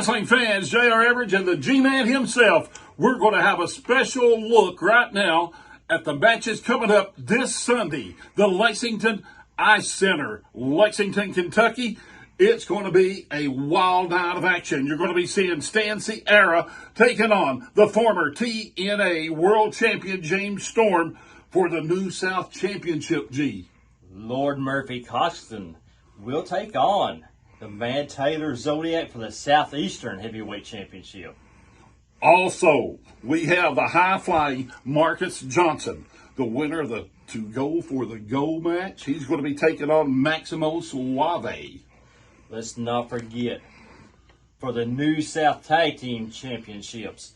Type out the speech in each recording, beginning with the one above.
Wrestling fans, J.R. Everidge and the G-Man himself, we're going to have a special look right now at the matches coming up this Sunday. The Lexington Ice Center, Lexington, Kentucky. It's going to be a wild night of action. You're going to be seeing Stan Sierra taking on the former TNA World Champion James Storm for the New South Championship, G. Lord Murphy Costigan will take on the Van Taylor Zodiac for the Southeastern Heavyweight Championship. Also, we have the high-flying Marcus Johnson, the winner of the To Go for the Go match. He's going to be taking on Maximo Suave. Let's not forget, for the New South Tag Team Championships,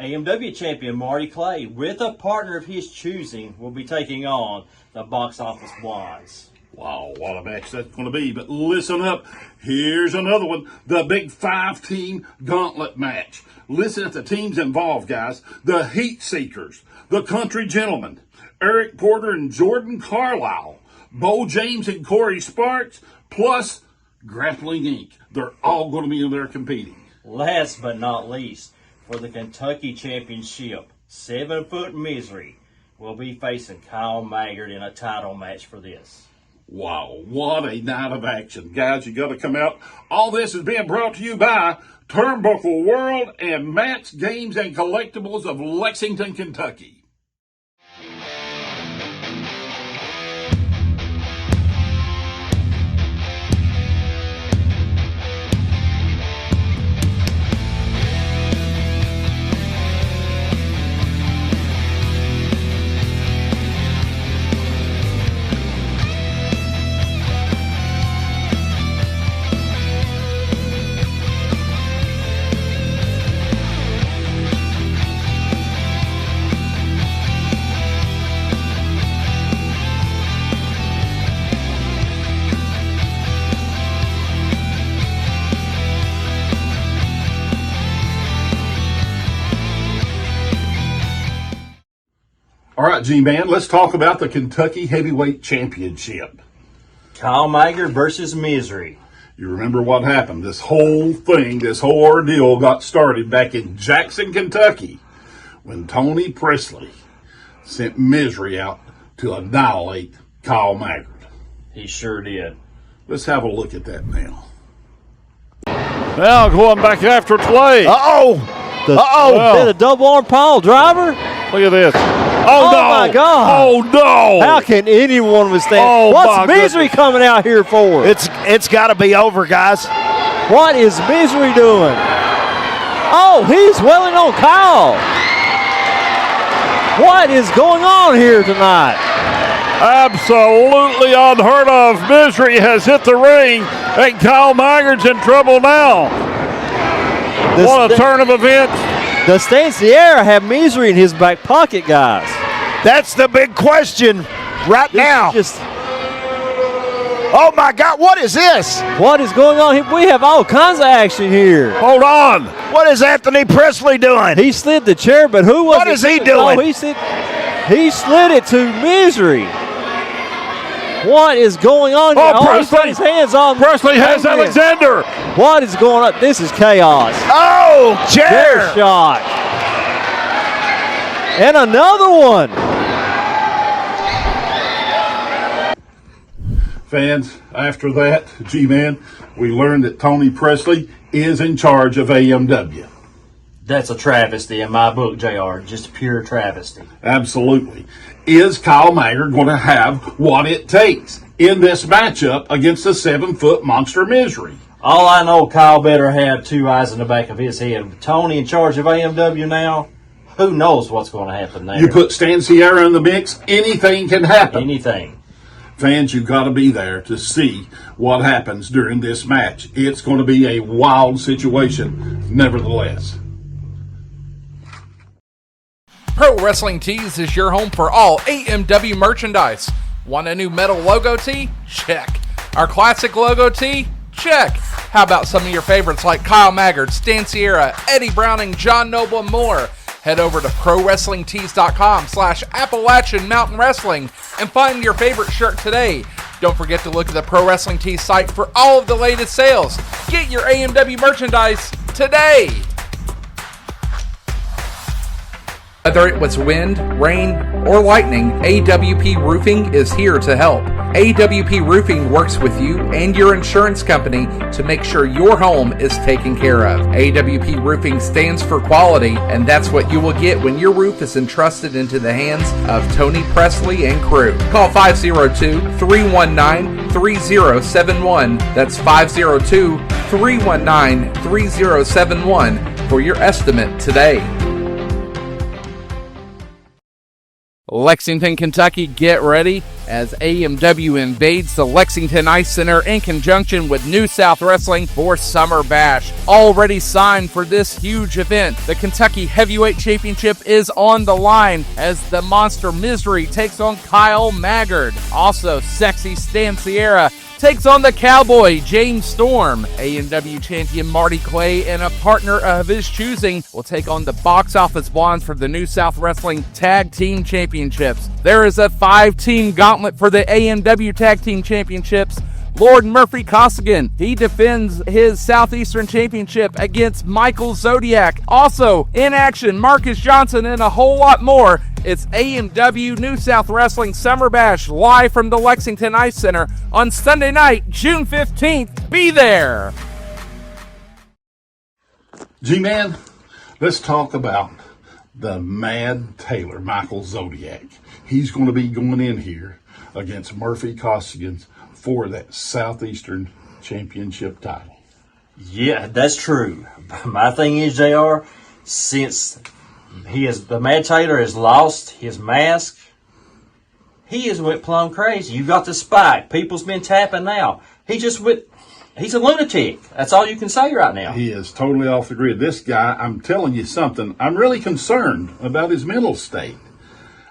AMW Champion Marty Clay, with a partner of his choosing, will be taking on the Box Office Blondes. Wow, what a match that's going to be. But listen up. Here's another one. The big 5-team Gauntlet match. Listen at the teams involved, guys. The Heatseekers, the Country Gentlemen, Eric Porter and Jordan Carlisle, Beau James and Corey Sparks, plus Grappling Inc. They're all going to be in there competing. Last but not least, for the Kentucky Championship, 7-Foot Misery will be facing Kyle Maggard in a title match for this. Wow, what a night of action. Guys, you got to come out. All this is being brought to you by Turnbuckle World and Matt's Games and Collectibles of Lexington, Kentucky. All right, G-Man, let's talk about the Kentucky Heavyweight Championship. Kyle Maggard versus Misery. You remember what happened. This whole thing, this whole ordeal got started back in Jackson, Kentucky, when Tony Presley sent Misery out to annihilate Kyle Maggard. He sure did. Let's have a look at that now. Now going back after Clay. Did a double arm pile driver? Look at this. Oh, no. My God. Oh, no. How can anyone withstand? Oh, What's Misery coming out here for? It's got to be over, guys. What is Misery doing? Oh, he's welling on Kyle. What is going on here tonight? Absolutely unheard of. Misery has hit the ring, and Kyle Maggard's in trouble now. What a turn of events. Does Stan Sierra have Misery in his back pocket, guys? That's the big question right now. Oh, my God, what is this? What is going on here? We have all kinds of action here. Hold on. What is Anthony Presley doing? He slid the chair, but who was it? What is he doing? Oh, he slid it to Misery. What is going on here? Oh, he's got his hands on. Presley has Alexander. What is going on? This is chaos. Oh, chair shot. And another one. Fans, after that, G-Man, we learned that Tony Presley is in charge of AMW. That's a travesty in my book, JR. Just pure travesty. Absolutely. Is Kyle Maggard going to have what it takes in this matchup against the 7-foot monster Misery? All I know, Kyle better have two eyes in the back of his head. Tony in charge of AMW now, who knows what's going to happen there. You put Stan Sierra in the mix, anything can happen. Anything. Fans, you've got to be there to see what happens during this match. It's going to be a wild situation, nevertheless. Pro Wrestling Tees is your home for all AMW merchandise. Want a new metal logo tee? Check. Our classic logo tee? Check. How about some of your favorites like Kyle Maggard, Stan Sierra, Eddie Browning, John Noble, and more? Head over to ProWrestlingTees.com/Appalachian Mountain Wrestling and find your favorite shirt today. Don't forget to look at the Pro Wrestling Tees site for all of the latest sales. Get your AMW merchandise today. Whether it was wind, rain, or lightning, AWP Roofing is here to help. AWP Roofing works with you and your insurance company to make sure your home is taken care of. AWP Roofing stands for quality, and that's what you will get when your roof is entrusted into the hands of Tony Presley and crew. Call 502-319-3071. That's 502-319-3071 for your estimate today. Lexington, Kentucky, get ready as AMW invades the Lexington Ice Center in conjunction with New South Wrestling for Summer Bash. Already signed for this huge event, the Kentucky Heavyweight Championship is on the line as the Monster Misery takes on Kyle Maggard. Also, Sexy Stanciera takes on the Cowboy, James Storm. AMW Champion Marty Clay and a partner of his choosing will take on the box office blondes for the New South Wrestling Tag Team Championships. There is a 5-team gauntlet for the AMW Tag Team Championships. Lord Murphy Costigan, he defends his Southeastern Championship against Michael Zodiac. Also, in action, Marcus Johnson and a whole lot more. It's AMW New South Wrestling Summer Bash live from the Lexington Ice Center on Sunday night, June 15th. Be there! G-Man, let's talk about the Mad Taylor, Michael Zodiac. He's going to be going in here against Murphy Costigan for that Southeastern Championship title. Yeah, that's true. My thing is, JR, since the Mad Taylor has lost his mask, he has went plumb crazy. You got the spike. People's been tapping now. He's a lunatic. That's all you can say right now. He is totally off the grid. This guy, I'm telling you something, I'm really concerned about his mental state.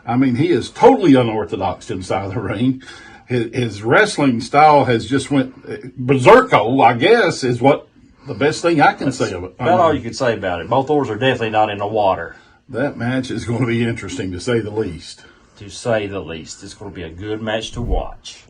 I mean, he is totally unorthodox inside the ring. His wrestling style has just went berserko, I guess, is what the best thing I can say of it. About all you can say about it. Both oars are definitely not in the water. That match is going to be interesting, to say the least. To say the least. It's going to be a good match to watch.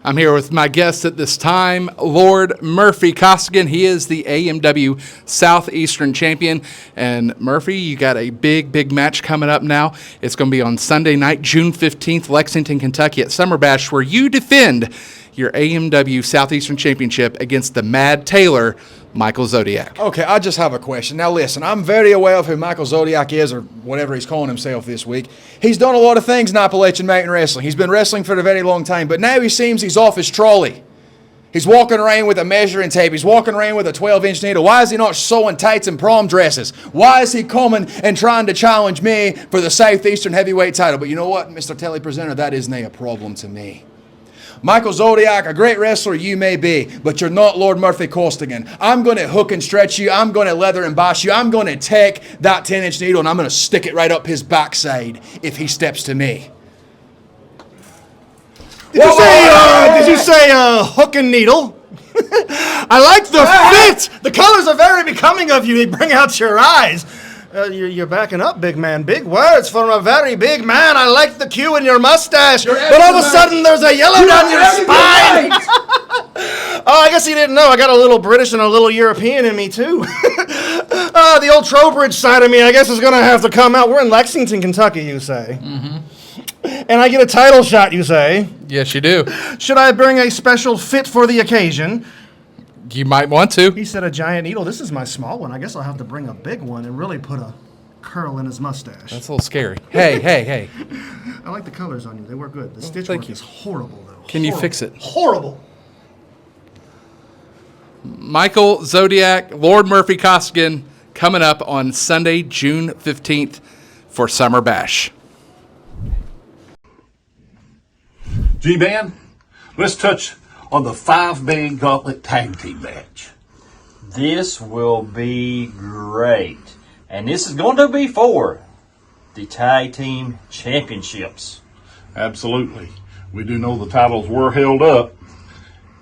I'm here with my guest at this time, Lord Murphy Costigan. He is the AMW Southeastern Champion. And Murphy, you got a big match coming up now. It's going to be on Sunday night, June 15th, Lexington, Kentucky at Summer Bash, where you defend your AMW Southeastern Championship against the Mad Taylor, Michael Zodiac. Okay, I just have a question. Now listen, I'm very aware of who Michael Zodiac is, or whatever he's calling himself this week. He's done a lot of things in Appalachian Mountain Wrestling. He's been wrestling for a very long time, but now he seems he's off his trolley. He's walking around with a measuring tape. He's walking around with a 12-inch needle. Why is he not sewing tights and prom dresses? Why is he coming and trying to challenge me for the Southeastern Heavyweight title? But you know what, Mr. Telepresenter, that isn't a problem to me. Michael Zodiac, a great wrestler you may be, but you're not Lord Murphy Costigan. I'm going to hook and stretch you. I'm going to leather and bash you. I'm going to take that 10-inch needle and I'm going to stick it right up his backside if he steps to me. Did you say hook and needle? I like the fit. The colors are very becoming of you. They bring out your eyes. You're backing up, big man. Big words from a very big man. I like the cue in your mustache. But all of a sudden, there's a yellow down your spine. Oh, I guess you didn't know. I got a little British and a little European in me, too. The old Trowbridge side of me, I guess, is going to have to come out. We're in Lexington, Kentucky, you say. Mm-hmm. And I get a title shot, you say. Yes, you do. Should I bring a special fit for the occasion? You might want to. He said a giant needle. This is my small one. I guess I'll have to bring a big one and really put a curl in his mustache. That's a little scary. Hey. I like the colors on you. They work good. The stitch work is horrible, though. Can you fix it? Horrible. Michael Zodiac, Lord Murphy Costigan, coming up on Sunday, June 15th for Summer Bash. G-Man, let's touch on the 5-man Gauntlet tag team match. This will be great. And this is going to be for the tag team championships. Absolutely. We do know the titles were held up.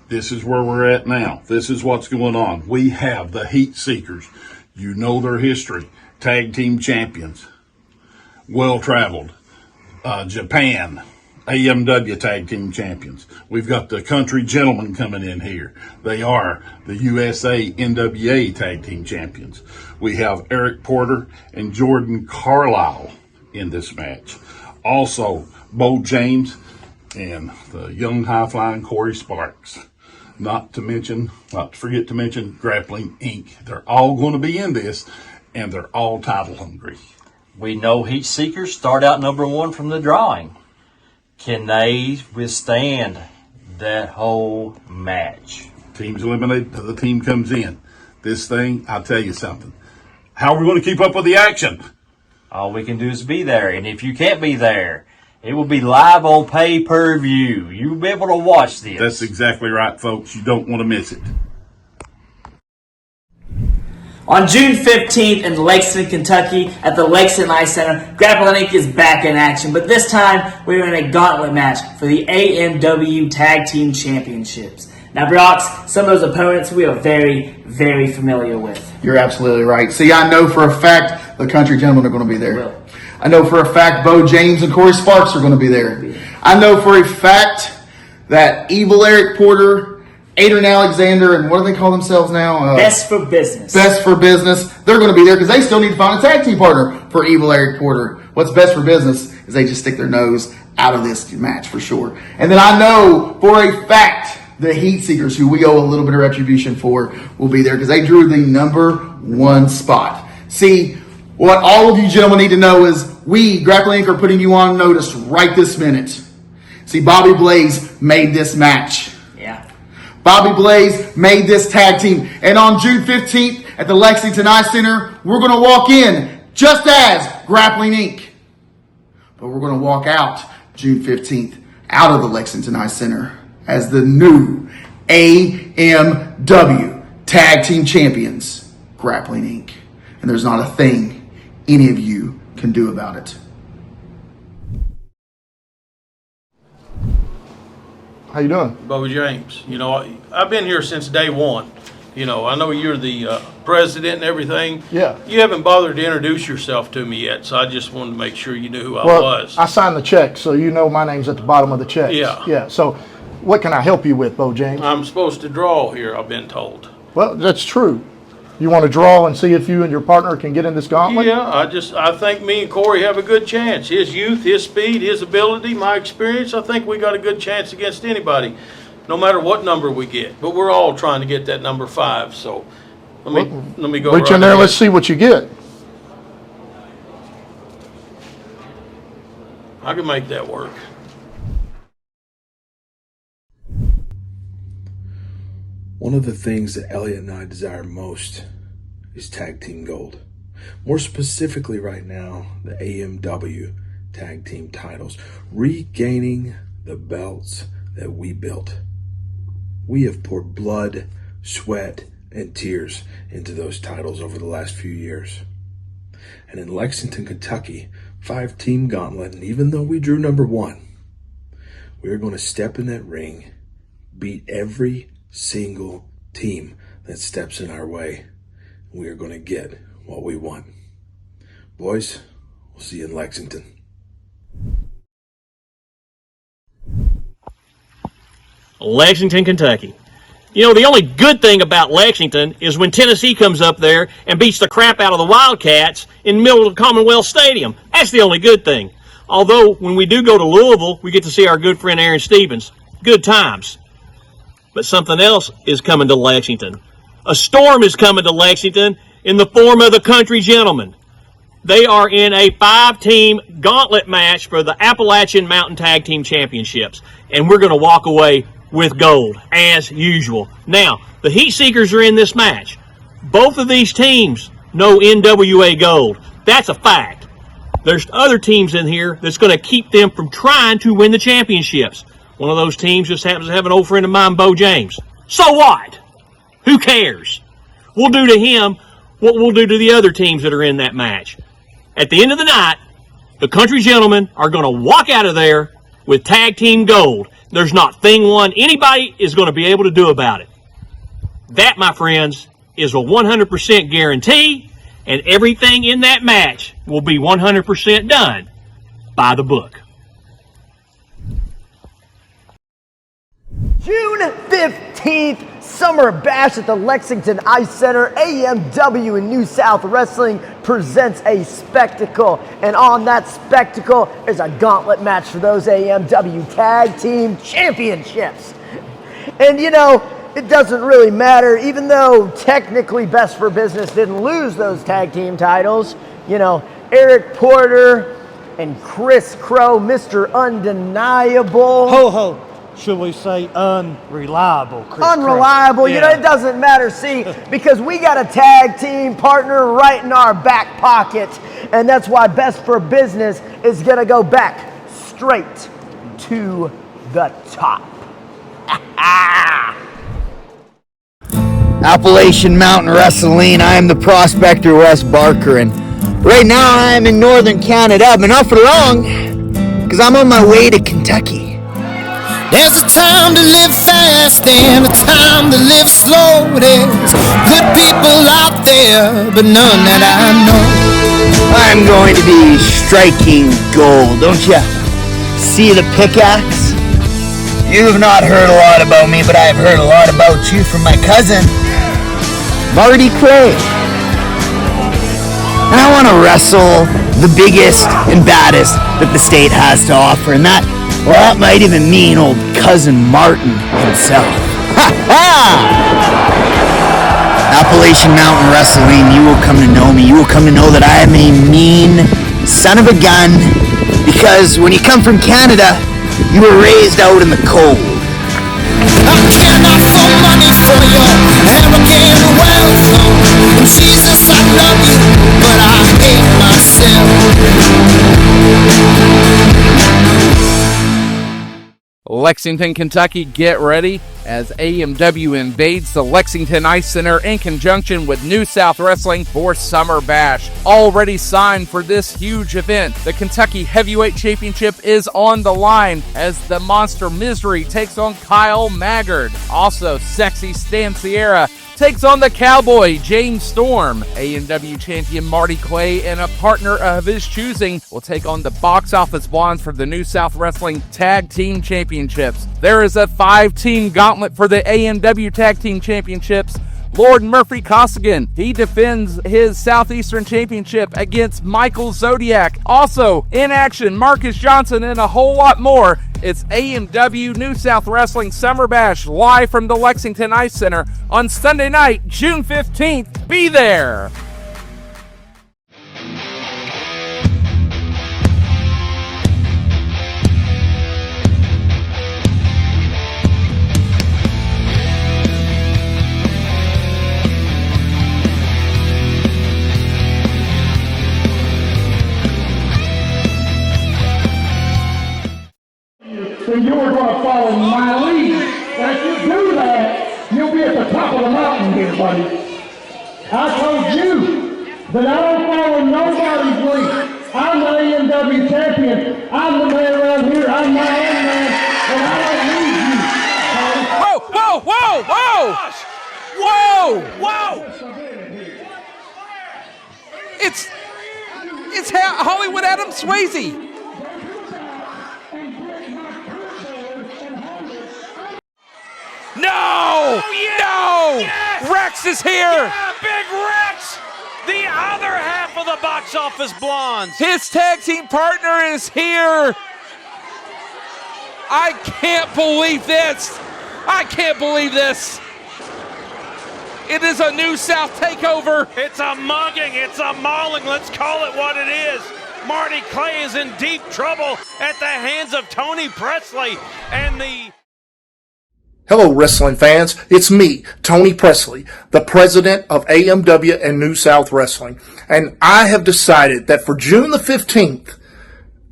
This is where we're at now. This is what's going on. We have the Heatseekers. You know their history. Tag team champions. Well-traveled. Japan. AMW Tag Team Champions. We've got the Country Gentlemen coming in here. They are the USA NWA Tag Team Champions. We have Eric Porter and Jordan Carlisle in this match. Also, Beau James and the young high-flying Corey Sparks. Not to forget to mention Grappling Inc. They're all going to be in this, and they're all title hungry. We know Heatseekers start out number 1 from the drawing. Can they withstand that whole match? Team's eliminated, the team comes in. This thing, I'll tell you something. How are we going to keep up with the action? All we can do is be there. And if you can't be there, it will be live on pay-per-view. You'll be able to watch this. That's exactly right, folks. You don't want to miss it. On June 15th in Lexington, Kentucky at the Lexington Ice Center, Grappling Inc. is back in action, but this time we're in a gauntlet match for the AMW Tag Team Championships. Now, Brox, some of those opponents we are very, very familiar with. You're absolutely right. See, I know for a fact the Country Gentlemen are going to be there. I know for a fact Beau James and Corey Sparks are going to be there. I know for a fact that Evil Eric Porter, Adrian Alexander, and what do they call themselves now? Best for Business. Best for Business. They're going to be there because they still need to find a tag team partner for Evil Eric Porter. What's Best for Business is they just stick their nose out of this match for sure. And then I know for a fact the Heatseekers, who we owe a little bit of retribution for, will be there because they drew the number 1 spot. See, what all of you gentlemen need to know is we, Grappling Inc., are putting you on notice right this minute. See, Bobby Blaze made this match. Yeah. Bobby Blaze made this tag team. And on June 15th at the Lexington Ice Center, we're going to walk in just as Grappling Inc. But we're going to walk out June 15th out of the Lexington Ice Center as the new AMW Tag Team Champions, Grappling Inc. And there's not a thing any of you can do about it. How you doing? Beau James. You know, I've been here since day one. You know, I know you're the president and everything. Yeah. You haven't bothered to introduce yourself to me yet, so I just wanted to make sure you knew who I Well, was. I signed the check, so you know my name's at the bottom of the check. Yeah. Yeah. So, what can I help you with, Beau James? I'm supposed to draw here, I've been told. Well, that's true. You want to draw and see if you and your partner can get in this gauntlet? Yeah, I think me and Corey have a good chance. His youth, his speed, his ability, my experience, I think we got a good chance against anybody, no matter what number we get. But we're all trying to get that number 5, so let me go reach in there, ahead. let's see what you get. I can make that work. One of the things that Elliot and I desire most is tag team gold. More specifically right now, the AMW tag team titles, regaining the belts that we built. We have poured blood, sweat, and tears into those titles over the last few years. And in Lexington, Kentucky, 5-team gauntlet, and even though we drew number 1, we are going to step in that ring, beat every single team that steps in our way. We are going to get what we want. Boys, we'll see you in Lexington. Lexington, Kentucky. You know, the only good thing about Lexington is when Tennessee comes up there and beats the crap out of the Wildcats in the middle of the Commonwealth Stadium. That's the only good thing. Although, when we do go to Louisville, we get to see our good friend Aaron Stevens. Good times. But something else is coming to Lexington. A storm is coming to Lexington in the form of the Country Gentlemen. They are in a 5-team gauntlet match for the Appalachian Mountain Tag Team Championships. And we're going to walk away with gold, as usual. Now, the Heatseekers are in this match. Both of these teams know NWA gold. That's a fact. There's other teams in here that's going to keep them from trying to win the championships. One of those teams just happens to have an old friend of mine, Beau James. So what? Who cares? We'll do to him what we'll do to the other teams that are in that match. At the end of the night, the Country Gentlemen are going to walk out of there with tag team gold. There's not thing one anybody is going to be able to do about it. That, my friends, is a 100% guarantee, and everything in that match will be 100% done by the book. June 15th, Summer Bash at the Lexington Ice Center. AMW and New South Wrestling presents a spectacle. And on that spectacle is a gauntlet match for those AMW Tag Team Championships. And you know, it doesn't really matter, even though technically Best for Business didn't lose those tag team titles. You know, Eric Porter and Chris Crow, Mr. Undeniable. Ho ho. Should we say unreliable? Chris Unreliable, Crow. you know, it doesn't matter, see, because we got a tag team partner right in our back pocket, and that's why Best for Business is going to go back straight to the top. Appalachian Mountain Wrestling, I am the prospector Wes Barker, and right now I am in northern Canada, but not for long, because I'm on my way to Kentucky. There's a time to live fast and a time to live slow. There's good people out there, but none that I know. I'm going to be striking gold, don't you? See the pickaxe? You have not heard a lot about me, but I have heard a lot about you from my cousin, Marty Clay. And I want to wrestle the biggest and baddest that the state has to offer, and that might even mean old cousin Martin himself. Ha ha! Appalachian Mountain Wrestling, you will come to know me. You will come to know that I am a mean son of a gun, because when you come from Canada, you were raised out in the cold. I care not for money, for your arrogant wealth. And Jesus, I love you, but I hate myself. Lexington, Kentucky, get ready as AMW invades the Lexington Ice Center in conjunction with New South Wrestling for Summer Bash. Already signed for this huge event, the Kentucky Heavyweight Championship is on the line as the Monster Misery takes on Kyle Maggard. Also, Sexy Stan Sierra takes on the Cowboy, James Storm. AMW Champion Marty Clay and a partner of his choosing will take on the box office blondes for the New South Wrestling Tag Team Championships. There is a 5-team gauntlet for the AMW Tag Team Championships. Lord Murphy Costigan, he defends his Southeastern Championship against Michael Zodiac. Also, in action, Marcus Johnson and a whole lot more. It's AMW New South Wrestling Summer Bash live from the Lexington Ice Center on Sunday night, June 15th. Be there! And you are going to follow my lead. And if you do that, you'll be at the top of the mountain here, buddy. I told you that I don't follow nobody's lead. I'm the AMW champion. I'm the man around here. I'm my own man, and I don't need you. Whoa, whoa, whoa, whoa! Whoa! It's Hollywood Adam Swayze. No! Oh, yeah. No! Yes. Rex is here! Yeah, Big Rex! The other half of the box office blondes. His tag team partner is here! I can't believe this! I can't believe this! It is a New South takeover! It's a mugging, it's a mauling, let's call it what it is. Marty Clay is in deep trouble at the hands of Tony Presley and the... Hello, wrestling fans. It's me, Tony Presley, the president of AMW and New South Wrestling. And I have decided that for June the 15th,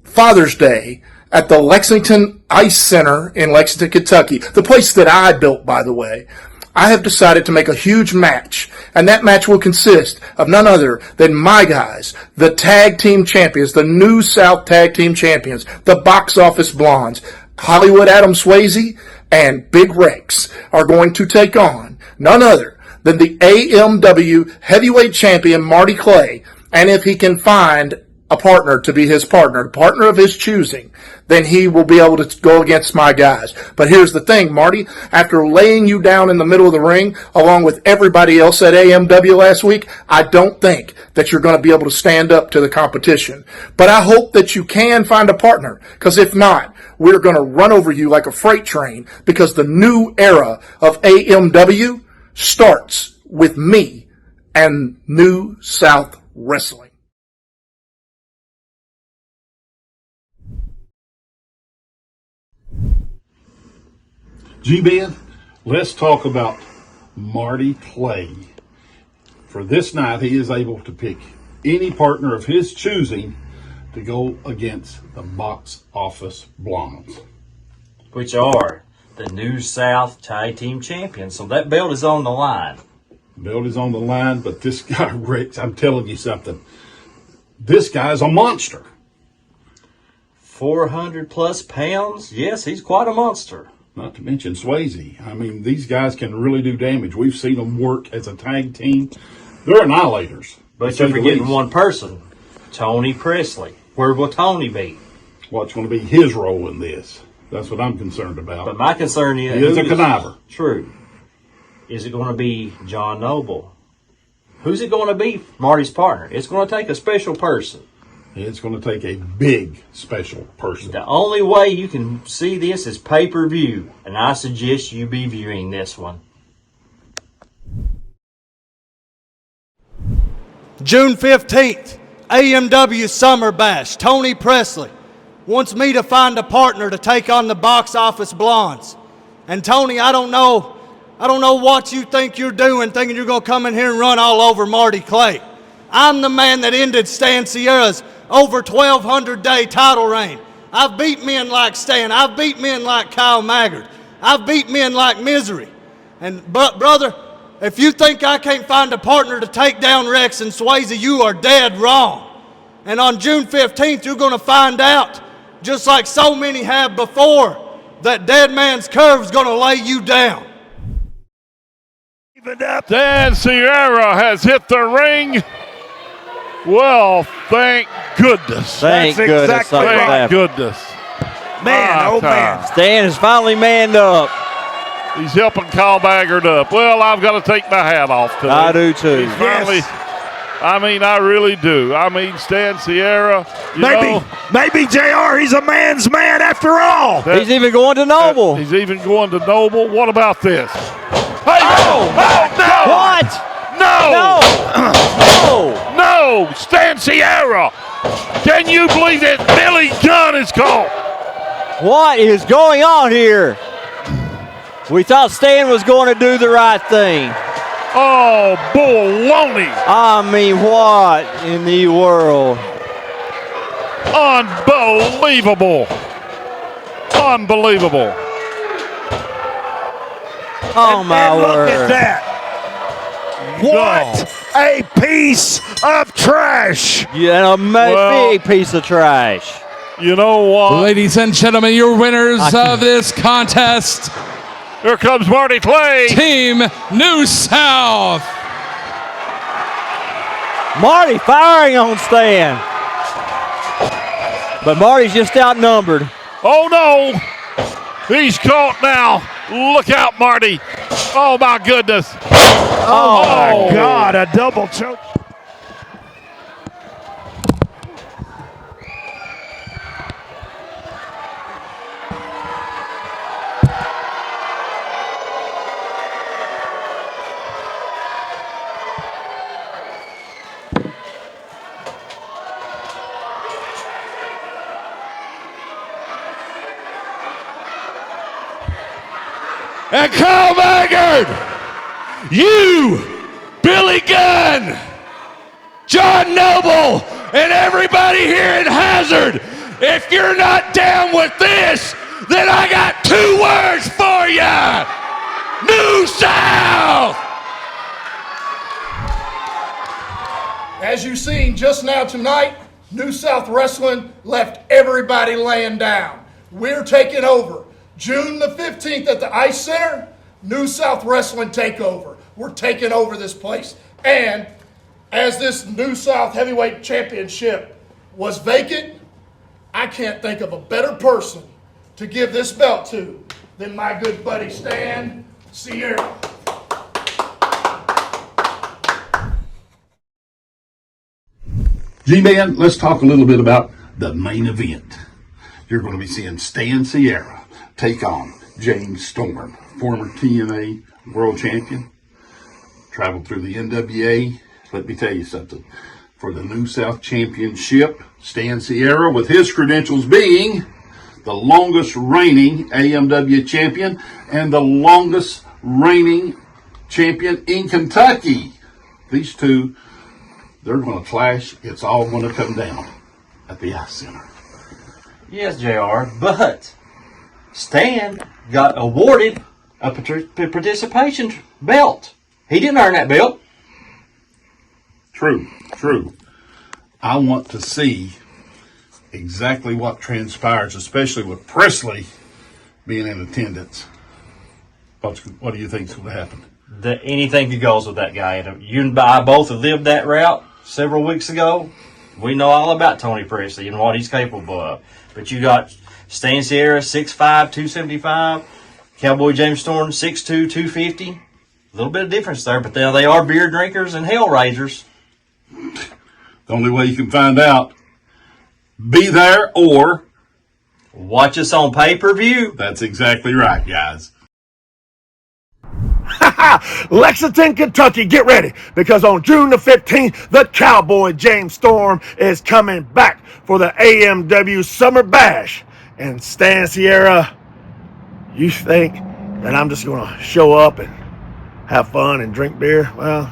Father's Day, at the Lexington Ice Center in Lexington, Kentucky, the place that I built, by the way, I have decided to make a huge match. And that match will consist of none other than my guys, the tag team champions, the New South tag team champions, the box office blondes, Hollywood Adam Swayze, and Big Rex are going to take on none other than the AMW heavyweight champion Marty Clay. And if he can find a partner to be his partner, a partner of his choosing, then he will be able to go against my guys. But here's the thing, Marty, after laying you down in the middle of the ring, along with everybody else at AMW last week, I don't think that you're going to be able to stand up to the competition. But I hope that you can find a partner, because if not, we're going to run over you like a freight train, because the new era of AMW starts with me and New South Wrestling. G-Ben, let's talk about Marty Clay. For this night, he is able to pick any partner of his choosing to go against the box office Blondes, which are the New South Tag Team Champions. So that belt is on the line. Belt is on the line, but this guy, Rex, I'm telling you something. This guy's a monster. 400 plus pounds? Yes, he's quite a monster. Not to mention Swayze. I mean, these guys can really do damage. We've seen them work as a tag team. They're annihilators. But you're forgetting one person, Tony Presley. Where will Tony be? What's going to be his role in this? That's what I'm concerned about. But my concern is... He is a conniver. True. Is it going to be John Noble? Who's it going to be, Marty's partner? It's going to take a special person. It's going to take a big special person. The only way you can see this is pay-per-view, and I suggest you be viewing this one. June 15th, AMW Summerbash. Tony Presley wants me to find a partner to take on the box office Blondes. And Tony, I don't know what you think you're doing, thinking you're going to come in here and run all over Marty Clay. I'm the man that ended Stan Sierra's over 1,200-day title reign. I've beat men like Stan. I've beat men like Kyle Maggard. I've beat men like Misery. And brother, if you think I can't find a partner to take down Rex and Swayze, you are dead wrong. And on June 15th, you're going to find out, just like so many have before, that Dead Man's Curve's going to lay you down. Dan Sierra has hit the ring. Well, thank goodness. Thank goodness. Thank goodness. Man, man. Stan has finally manned up. He's helping Kyle Maggard up. Well, I've got to take my hat off today. I do too. He's finally, I mean, I really do. I mean, Stan Sierra. Maybe JR, he's a man's man after all. He's even going to Noble. He's even going to Noble. What about this? Hey, no! What? No! No! Stan Sierra! Can you believe that Billy Gunn is called? What is going on here? We thought Stan was going to do the right thing. Oh, baloney! I mean, what in the world? Unbelievable! Unbelievable! Oh, my word. Look at that. What a piece of trash. Yeah, a big piece of trash. You know what? Ladies and gentlemen, your winners of this contest. Here comes Marty Clay. Team New South. Marty firing on Stan. But Marty's just outnumbered. Oh, no. He's caught now. Look out, Marty. Oh, my goodness. Oh, my God, a double choke. And Kyle Maggard, you, Billy Gunn, John Noble, and everybody here in Hazard, if you're not down with this, then I got 2 words for you. New South! As you've seen just now tonight, New South Wrestling left everybody laying down. We're taking over. June the 15th at the Ice Center, New South Wrestling Takeover. We're taking over this place. And as this New South Heavyweight Championship was vacant, I can't think of a better person to give this belt to than my good buddy Stan Sierra. G-Man, let's talk a little bit about the main event. You're going to be seeing Stan Sierra take on James Storm, former TNA world champion, traveled through the NWA. Let me tell you something. For the New South Championship, Stan Sierra, with his credentials being the longest reigning AMW champion and the longest reigning champion in Kentucky. These two, they're going to clash. It's all going to come down at the Ice Center. Yes, JR, but Stan got awarded a participation belt. He didn't earn that belt. True. I want to see exactly what transpires, especially with Presley being in attendance. What do you think is going to happen? Anything goes with that guy. You and I both have lived that route several weeks ago. We know all about Tony Presley and what he's capable of. But you got Stan Sierra, 6'5", 275. Cowboy James Storm, 6'2", 250. A little bit of difference there, but they are beer drinkers and hell raisers. The only way you can find out, be there or watch us on pay-per-view. That's exactly right, guys. Lexington, Kentucky, get ready, because on June the 15th, the Cowboy James Storm is coming back for the AMW Summer Bash. And Stan Sierra, you think that I'm just going to show up and have fun and drink beer? Well,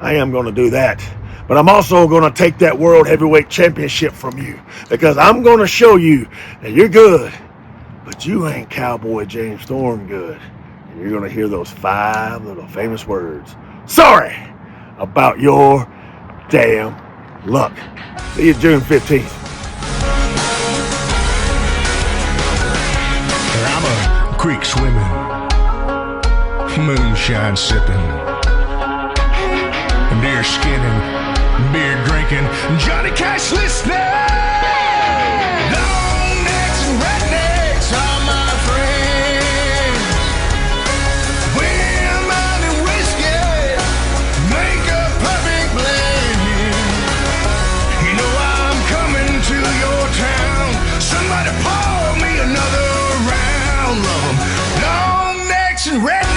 I am going to do that. But I'm also going to take that World Heavyweight Championship from you, because I'm going to show you that you're good, but you ain't Cowboy James Storm good. And you're going to hear those 5 little famous words. Sorry about your damn luck. See you June 15th. I'm a creek swimming, moonshine sipping, deer skinning, beer drinking, Johnny Cash listening. Long necks and rednecks are my friends. Women and whiskey make a perfect blend. You know I'm coming to your town. Somebody pour me another round. Love 'em. Long necks and rednecks.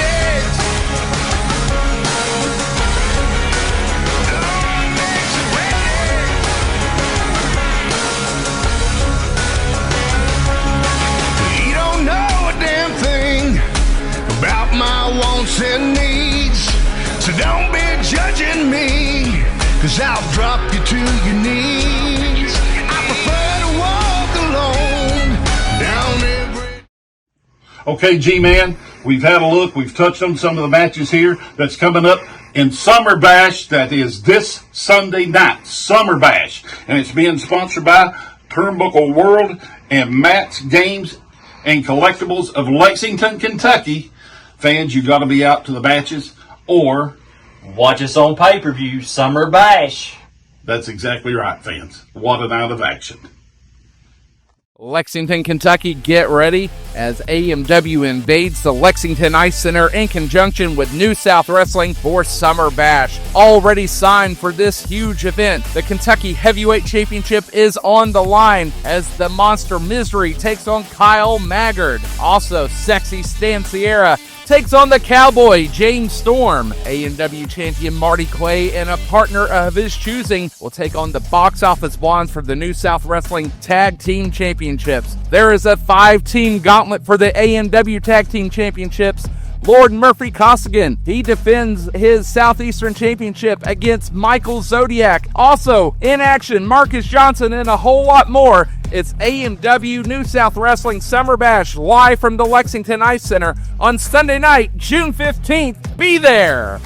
About my wants and needs, so don't be judging me, cause I'll drop you to your knees. I prefer to walk alone down every... Okay, G-Man, we've had a look. We've touched on some of the matches here that's coming up in Summer Bash. That is this Sunday night, Summer Bash. And it's being sponsored by Turnbuckle World and Matt's Games and Collectibles of Lexington, Kentucky. Fans, you've got to be out to the matches or watch us on pay-per-view, Summer Bash. That's exactly right, fans. What a night of action. Lexington, Kentucky, get ready as AMW invades the Lexington Ice Center in conjunction with New South Wrestling for Summer Bash. Already signed for this huge event, the Kentucky Heavyweight Championship is on the line as the Monster Misery takes on Kyle Maggard. Also, Sexy Stan Sierra takes on the Cowboy, James Storm. AMW Champion Marty Clay and a partner of his choosing will take on the box office blondes for the New South Wrestling Tag Team Championships. There is a 5-team gauntlet for the AMW Tag Team Championships. Lord Murphy Costigan, he defends his Southeastern Championship against Michael Zodiac. Also, in action, Marcus Johnson and a whole lot more. It's AMW New South Wrestling Summer Bash live from the Lexington Ice Center on Sunday night, June 15th. Be there!